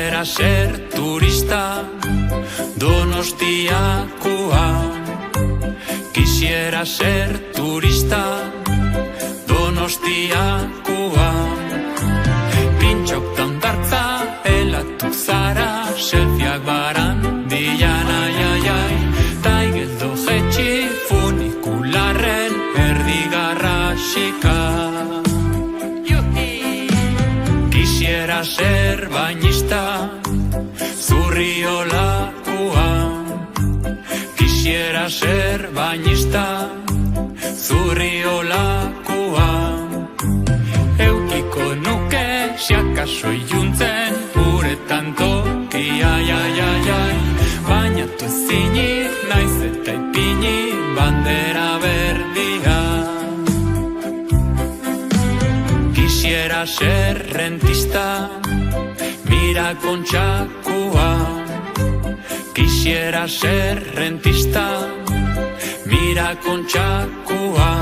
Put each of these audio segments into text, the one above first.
Quisiera ser turista Donostiakoa. Quisiera ser turista Donostiakoa. Pintxok tandartza elatu zara, selfieak barandian, ai, taigeldo jetxi funikularren erdigarrasika. Quisiera ser bañista Zurriolakoa. Quisiera ser bañista Zurriolakoa. Eukiko nuke siakaso iluntzen uretan toki, ai, bainatu ezinik naiz eta ipini bandera berdia. Quisiera ser rentista Mirakontxakoa. Quisiera ser rentista Mirakontxakoa.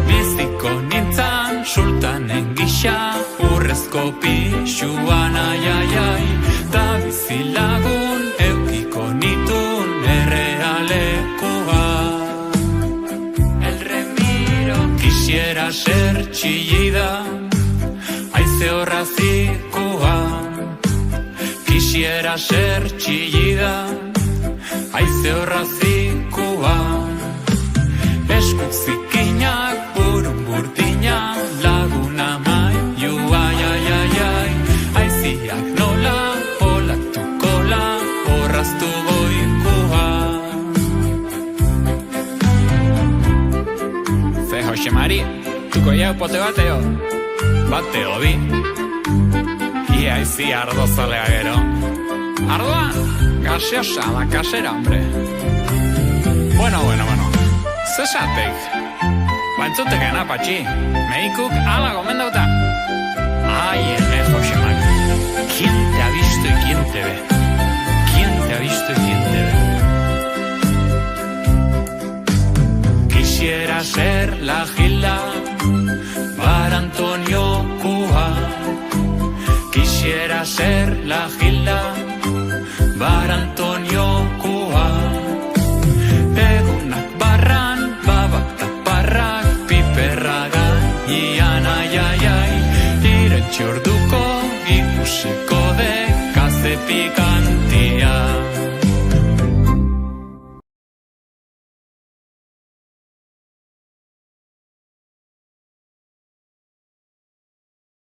Biziko nintzan sultanen gisa urrezko pixuan, ai, da bizilagun eukiko nitun errealekoa. El remiro. Quisiera ser txillida haize horrazikoa. Quisiera ser txillida haize horrazikoa. Eskuk zikinak burun burdina laguna maiua, ai, aiziak nola olatukola horraztu goikoa. Ze Jose Mari, tuko jau pote bateo? Bateo bi. Ia izi ardo zalea gero. Ardoa, gaseosa la kasera, hombre. Bueno. Zesatek. Bantzuteken apatxi. Meikuk ala gomendauta. Ay, Jose Mari. ¿Quién te ha visto y quién te ve? ¿Quién te ha visto y quién te ve? Quisiera ser la Gilda Barantoniokoa. Quisiera ser la Gilda Barantoniokoa. Egunak barran, babak taparrak, piperraga, ian, ai, iretsi orduko ikusiko